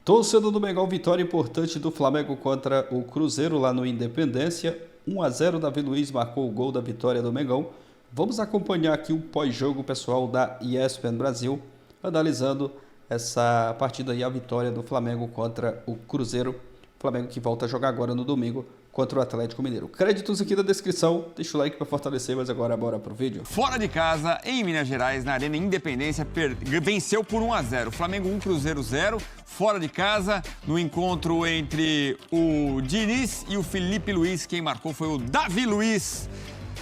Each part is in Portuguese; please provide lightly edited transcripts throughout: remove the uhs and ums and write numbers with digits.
Torcedor do Mengão, vitória importante do Flamengo contra o Cruzeiro lá no Independência. 1-0, Davi Luiz marcou o gol da vitória do Mengão. Vamos acompanhar aqui o pós-jogo pessoal da ESPN Brasil, analisando essa partida e a vitória do Flamengo contra o Cruzeiro. Flamengo que volta a jogar agora no domingo contra o Atlético Mineiro. Créditos aqui na descrição, deixa o like para fortalecer, mas agora bora pro vídeo. Fora de casa, em Minas Gerais, na Arena Independência, venceu por 1-0. Flamengo 1, Cruzeiro 0. Fora de casa, no encontro entre o Diniz e o Felipe Luiz, quem marcou foi o Davi Luiz.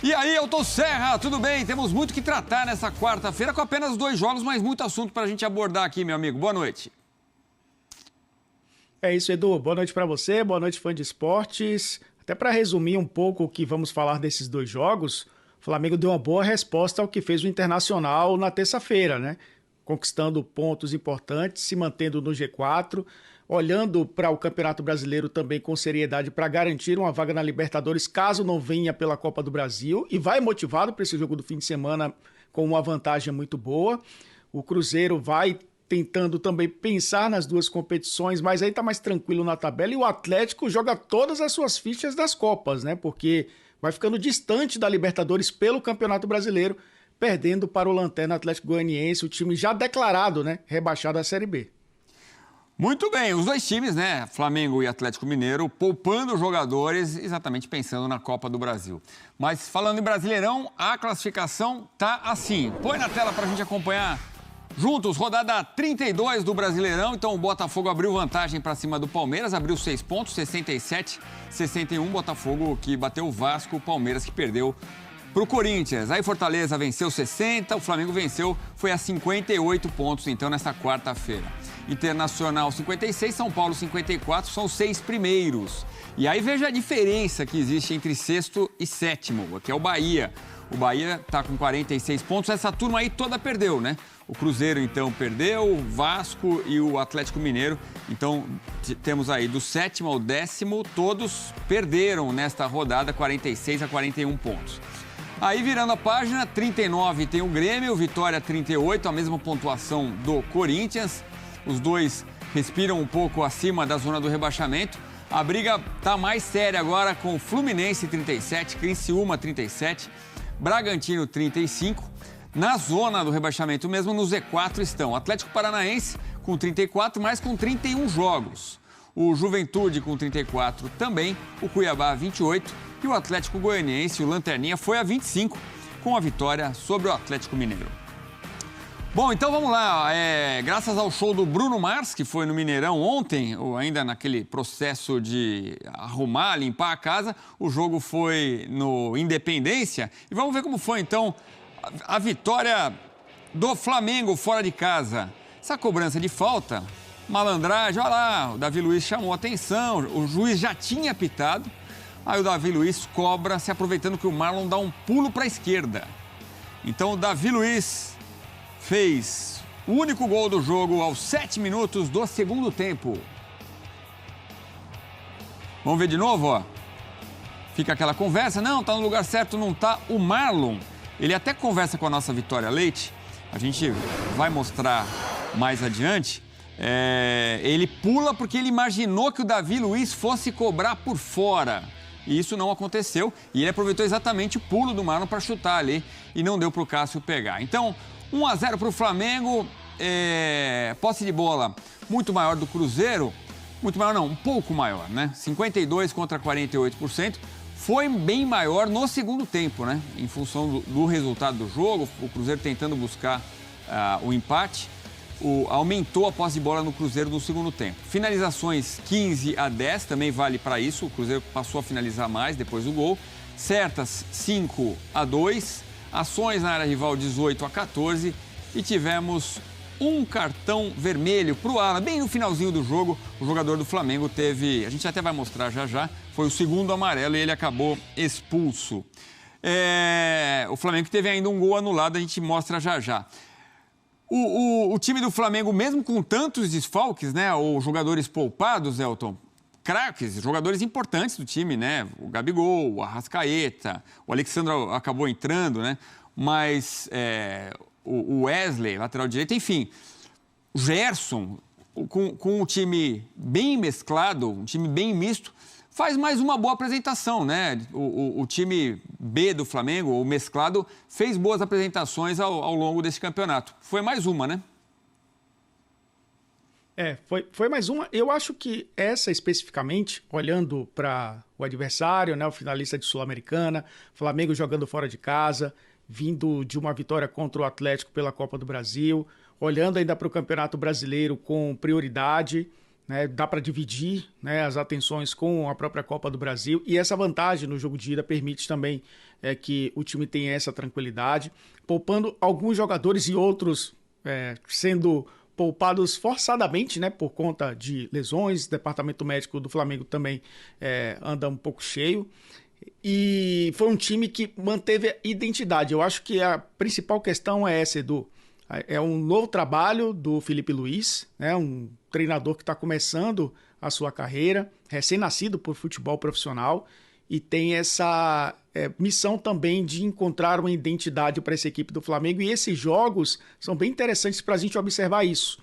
E aí, Elton Serra, tudo bem? Temos muito que tratar nessa quarta-feira, com apenas 2 jogos, mas muito assunto para a gente abordar aqui, meu amigo. Boa noite. É isso, Edu. Boa noite para você, boa noite, fã de esportes. Até para resumir um pouco o que vamos falar desses 2 jogos, o Flamengo deu uma boa resposta ao que fez o Internacional na terça-feira, né? Conquistando pontos importantes, se mantendo no G4, olhando para o Campeonato Brasileiro também com seriedade para garantir uma vaga na Libertadores, caso não venha pela Copa do Brasil, e vai motivado para esse jogo do fim de semana com uma vantagem muito boa. O Cruzeiro vai tentando também pensar nas 2 competições, mas aí está mais tranquilo na tabela, e o Atlético joga todas as suas fichas das Copas, né? Porque vai ficando distante da Libertadores pelo Campeonato Brasileiro, perdendo para o Lanterna Atlético Goianiense, o time já declarado, né, rebaixado à Série B. Muito bem, os 2 times, né, Flamengo e Atlético Mineiro, poupando jogadores, exatamente pensando na Copa do Brasil. Mas falando em Brasileirão, a classificação tá assim. Põe na tela para a gente acompanhar juntos, rodada 32 do Brasileirão. Então o Botafogo abriu vantagem para cima do Palmeiras, abriu 6 pontos, 67-61. Botafogo que bateu o Vasco, o Palmeiras que perdeu para o Corinthians. Aí Fortaleza venceu 60, o Flamengo venceu, foi a 58 pontos, então, nesta quarta-feira. Internacional 56, São Paulo 54, são os 6 primeiros. E aí veja a diferença que existe entre 6º e 7º, que é o Bahia. O Bahia está com 46 pontos, essa turma aí toda perdeu, né? O Cruzeiro, então, perdeu, o Vasco e o Atlético Mineiro. Então, temos aí do 7º ao 10º, todos perderam nesta rodada, 46-41 pontos. Aí, virando a página, 39 tem o Grêmio, Vitória 38, a mesma pontuação do Corinthians. Os 2 respiram um pouco acima da zona do rebaixamento. A briga está mais séria agora com Fluminense 37, Criciúma 37, Bragantino 35. Na zona do rebaixamento mesmo, no Z4 estão Atlético Paranaense com 34, mas com 31 jogos. O Juventude com 34 também, o Cuiabá 28 e o Atlético Goianiense, o Lanterninha, foi a 25 com a vitória sobre o Atlético Mineiro. Bom, então vamos lá. Graças ao show do Bruno Mars, que foi no Mineirão ontem, ou ainda naquele processo de arrumar, limpar a casa, o jogo foi no Independência. E vamos ver como foi então a vitória do Flamengo fora de casa. Essa cobrança de falta, malandragem, olha lá, o Davi Luiz chamou a atenção, o juiz já tinha apitado, aí o Davi Luiz cobra, se aproveitando que o Marlon dá um pulo para a esquerda. Então o Davi Luiz fez o único gol do jogo aos 7 minutos do segundo tempo. Vamos ver de novo, ó. Fica aquela conversa, não, tá no lugar certo, não tá. O Marlon, ele até conversa com a nossa Vitória Leite, a gente vai mostrar mais adiante. Ele pula porque ele imaginou que o Davi Luiz fosse cobrar por fora. E isso não aconteceu. E ele aproveitou exatamente o pulo do Marlon para chutar ali e não deu para o Cássio pegar. Então, 1-0 para o Flamengo. Posse de bola muito maior do Cruzeiro. Muito maior não, um pouco maior, né? 52% contra 48%. Foi bem maior no segundo tempo, né? Em função do resultado do jogo, o Cruzeiro tentando buscar o empate. Aumentou a posse de bola no Cruzeiro no segundo tempo. Finalizações 15-10, também vale para isso. O Cruzeiro passou a finalizar mais depois do gol. Certas 5-2. Ações na área rival 18-14. E tivemos um cartão vermelho para o Alan. Bem no finalzinho do jogo, o jogador do Flamengo teve... A gente até vai mostrar já. Foi o segundo amarelo e ele acabou expulso. O Flamengo teve ainda um gol anulado, a gente mostra já. O time do Flamengo, mesmo com tantos desfalques, né, ou jogadores poupados, Elton, craques, jogadores importantes do time, né, o Gabigol, o Arrascaeta, o Alexandre acabou entrando, né, mas o Wesley, lateral direito, enfim, o Gerson, com um time bem mesclado, um time bem misto, faz mais uma boa apresentação, né? O time B do Flamengo, o mesclado, fez boas apresentações ao longo desse campeonato. Foi mais uma, né? Foi mais uma. Eu acho que essa especificamente, olhando para o adversário, né, o finalista de Sul-Americana, Flamengo jogando fora de casa, vindo de uma vitória contra o Atlético pela Copa do Brasil, olhando ainda para o Campeonato Brasileiro com prioridade, né, dá para dividir, né, as atenções com a própria Copa do Brasil, e essa vantagem no jogo de ida permite também que o time tenha essa tranquilidade, poupando alguns jogadores e outros sendo poupados forçadamente, né, por conta de lesões. O departamento médico do Flamengo também anda um pouco cheio. E foi um time que manteve a identidade. Eu acho que a principal questão é essa, Edu. É um novo trabalho do Felipe Luiz, né, um treinador que está começando a sua carreira, recém-nascido por futebol profissional, e tem essa missão também de encontrar uma identidade para essa equipe do Flamengo. E esses jogos são bem interessantes para a gente observar isso,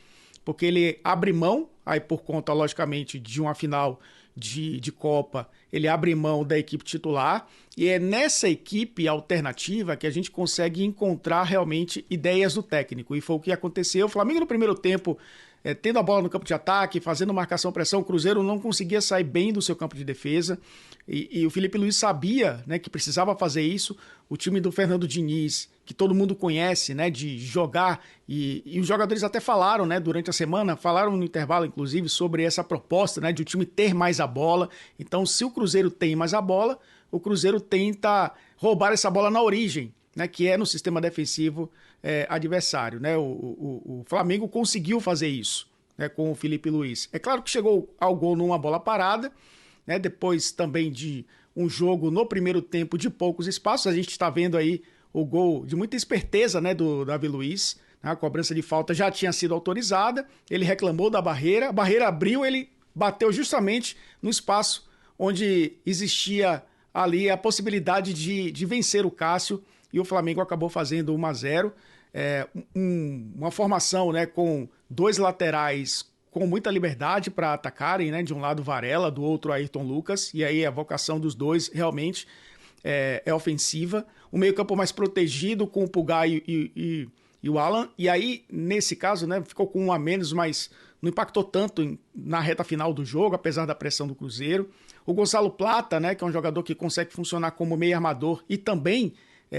porque ele abre mão, aí por conta, logicamente, de uma final de Copa, ele abre mão da equipe titular, e é nessa equipe alternativa que a gente consegue encontrar realmente ideias do técnico. E foi o que aconteceu. O Flamengo no primeiro tempo, tendo a bola no campo de ataque, fazendo marcação-pressão, o Cruzeiro não conseguia sair bem do seu campo de defesa, e o Felipe Luiz sabia, né, que precisava fazer isso. O time do Fernando Diniz, que todo mundo conhece, né, de jogar, e os jogadores até falaram, né, durante a semana, falaram no intervalo, inclusive, sobre essa proposta, né, de o time ter mais a bola. Então, se o Cruzeiro tem mais a bola, o Cruzeiro tenta roubar essa bola na origem, né, que é no sistema defensivo adversário, né? O Flamengo conseguiu fazer isso, né, com o Felipe Luiz. É claro que chegou ao gol numa bola parada, né, depois também de um jogo no primeiro tempo de poucos espaços. A gente está vendo aí o gol de muita esperteza, né, do Davi Luiz. A cobrança de falta já tinha sido autorizada, ele reclamou da barreira, a barreira abriu, ele bateu justamente no espaço onde existia ali a possibilidade de vencer o Cássio, e o Flamengo acabou fazendo 1-0. Uma formação, né, com dois laterais com muita liberdade para atacarem, né, de um lado Varela, do outro Ayrton Lucas, e aí a vocação dos dois realmente é ofensiva. O meio-campo mais protegido com o Pulgar e o Alan, e aí, nesse caso, né, ficou com um a menos, mas não impactou tanto na reta final do jogo, apesar da pressão do Cruzeiro. O Gonzalo Plata, né, que é um jogador que consegue funcionar como meio armador e também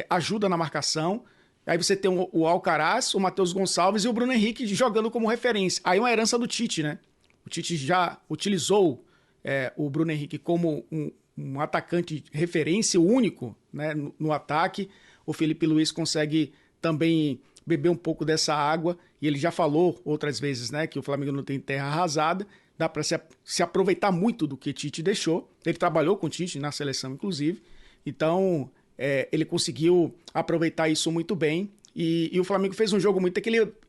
ajuda na marcação. Aí você tem o Alcaraz, o Matheus Gonçalves e o Bruno Henrique jogando como referência. Aí uma herança do Tite, né? O Tite já utilizou o Bruno Henrique como um atacante de referência, o único, né, no ataque. O Felipe Luiz consegue também beber um pouco dessa água, e ele já falou outras vezes, né, que o Flamengo não tem terra arrasada, dá para se aproveitar muito do que Tite deixou. Ele trabalhou com o Tite na seleção, inclusive, então ele conseguiu aproveitar isso muito bem, e o Flamengo fez um jogo muito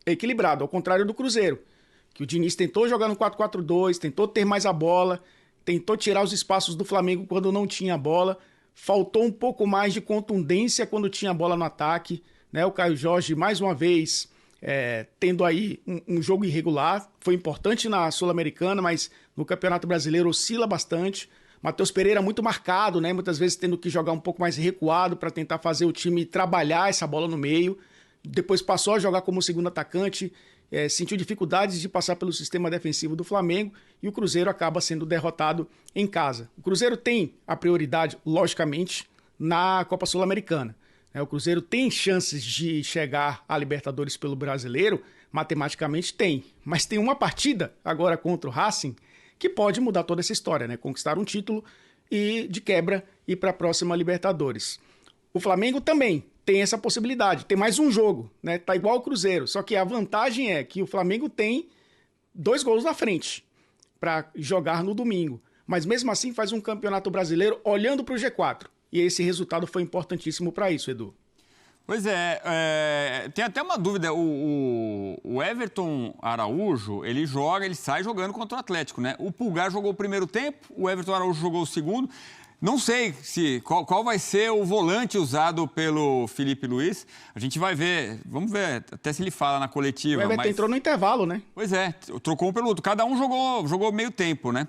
equilibrado, ao contrário do Cruzeiro, que o Diniz tentou jogar no 4-4-2, tentou ter mais a bola, tentou tirar os espaços do Flamengo quando não tinha bola, faltou um pouco mais de contundência quando tinha bola no ataque, né? O Caio Jorge, mais uma vez, tendo aí um jogo irregular, foi importante na Sul-Americana, mas no Campeonato Brasileiro oscila bastante. Matheus Pereira muito marcado, né? Muitas vezes tendo que jogar um pouco mais recuado para tentar fazer o time trabalhar essa bola no meio. Depois passou a jogar como segundo atacante, sentiu dificuldades de passar pelo sistema defensivo do Flamengo, e o Cruzeiro acaba sendo derrotado em casa. O Cruzeiro tem a prioridade, logicamente, na Copa Sul-Americana. O Cruzeiro tem chances de chegar à Libertadores pelo Brasileiro, matematicamente tem, mas tem uma partida agora contra o Racing que pode mudar toda essa história, né? Conquistar um título e, de quebra, ir para a próxima Libertadores. O Flamengo também tem essa possibilidade, tem mais um jogo, né? Tá igual ao Cruzeiro, só que a vantagem é que o Flamengo tem 2 gols na frente para jogar no domingo, mas mesmo assim faz um campeonato brasileiro olhando para o G4, e esse resultado foi importantíssimo para isso, Edu. Pois tem até uma dúvida, o Everton Araújo, ele sai jogando contra o Atlético, né? O Pulgar jogou o primeiro tempo, o Everton Araújo jogou o segundo. Não sei qual vai ser o volante usado pelo Felipe Luiz. A gente vai ver, vamos ver até se ele fala na coletiva. O Everton entrou no intervalo, né? Pois é, trocou um pelo outro. Cada um jogou meio tempo, né?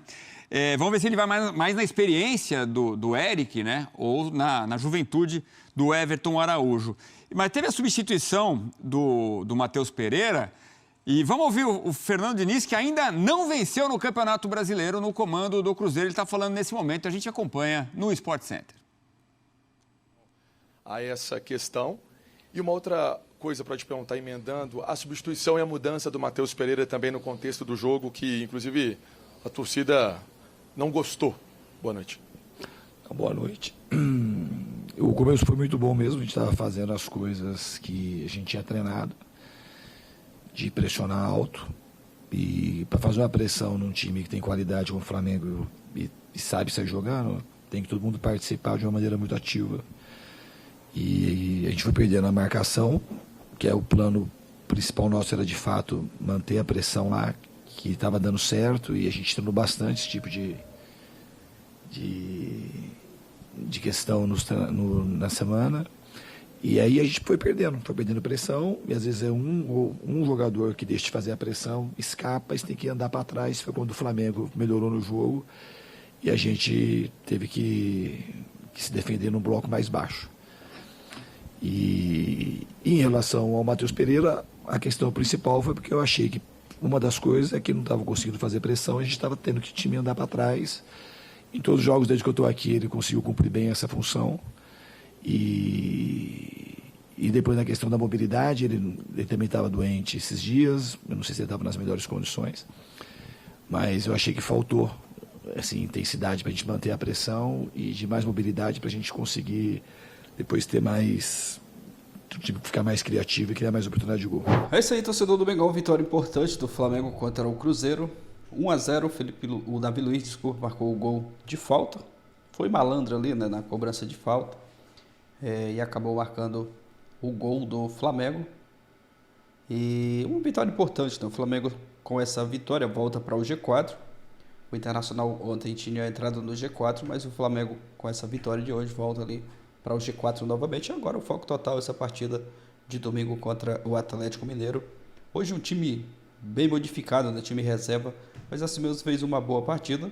Vamos ver se ele vai mais na experiência do Eric, né? Ou na juventude do Everton Araújo. Mas teve a substituição do Matheus Pereira. E vamos ouvir o Fernando Diniz, que ainda não venceu no Campeonato Brasileiro no comando do Cruzeiro. Ele está falando nesse momento, a gente acompanha no Sport Center. A essa questão. E uma outra coisa para te perguntar, emendando, a substituição e a mudança do Matheus Pereira também no contexto do jogo, que inclusive a torcida não gostou. Boa noite. Boa noite. O começo foi muito bom mesmo, a gente estava fazendo as coisas que a gente tinha treinado, de pressionar alto, e para fazer uma pressão num time que tem qualidade como o Flamengo e sabe sair jogando, tem que todo mundo participar de uma maneira muito ativa. E a gente foi perdendo a marcação, que é o plano principal nosso, era de fato manter a pressão lá, que estava dando certo, e a gente treinou bastante esse tipo de questão na semana. E aí a gente foi perdendo pressão, e às vezes é um jogador que deixa de fazer a pressão, escapa, e você tem que andar para trás. Foi quando o Flamengo melhorou no jogo e a gente teve que se defender num bloco mais baixo. E em relação ao Matheus Pereira, a questão principal foi porque eu achei que uma das coisas é que não estava conseguindo fazer pressão, a gente estava tendo que o time andar para trás. Em todos os jogos desde que eu estou aqui, ele conseguiu cumprir bem essa função. E depois na questão da mobilidade, ele também estava doente esses dias, eu não sei se ele estava nas melhores condições, mas eu achei que faltou assim, intensidade para a gente manter a pressão e de mais mobilidade para a gente conseguir depois ter mais, ficar mais criativo e criar mais oportunidade de gol. É isso aí, torcedor do Mengão, vitória importante do Flamengo contra o Cruzeiro, 1-0, o Davi Luiz, marcou o gol de falta, foi malandro ali, né, na cobrança de falta. E acabou marcando o gol do Flamengo. E uma vitória importante, né? O Flamengo, com essa vitória, volta para o G4. O Internacional ontem tinha entrado no G4, mas o Flamengo, com essa vitória de hoje, volta ali para o G4 novamente. E agora o foco total, essa partida de domingo contra o Atlético Mineiro. Hoje um time bem modificado, né? Time reserva, mas assim mesmo fez uma boa partida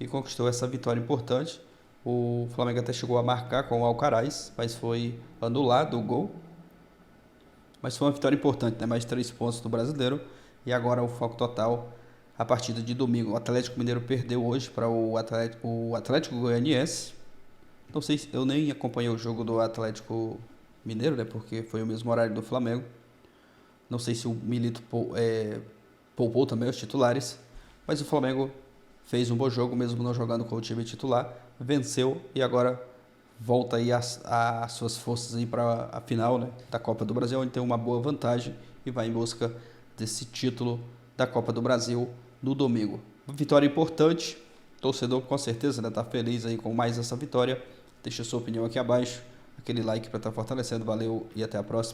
e conquistou essa vitória importante. O Flamengo até chegou a marcar com o Alcaraz, mas foi anulado o gol. Mas foi uma vitória importante, né? Mais 3 pontos do Brasileiro. E agora o foco total, a partida de domingo. O Atlético Mineiro perdeu hoje para o Atlético Goianiense. Não sei, eu nem acompanhei o jogo do Atlético Mineiro, né? Porque foi o mesmo horário do Flamengo. Não sei se o Milito poupou também os titulares. Mas o Flamengo fez um bom jogo, mesmo não jogando com o time titular. Venceu e agora volta aí as suas forças aí para a final, né, da Copa do Brasil, onde tem uma boa vantagem e vai em busca desse título da Copa do Brasil no domingo. Vitória importante, torcedor com certeza, né, tá feliz aí com mais essa vitória. Deixa a sua opinião aqui abaixo, aquele like para estar fortalecendo, valeu e até a próxima.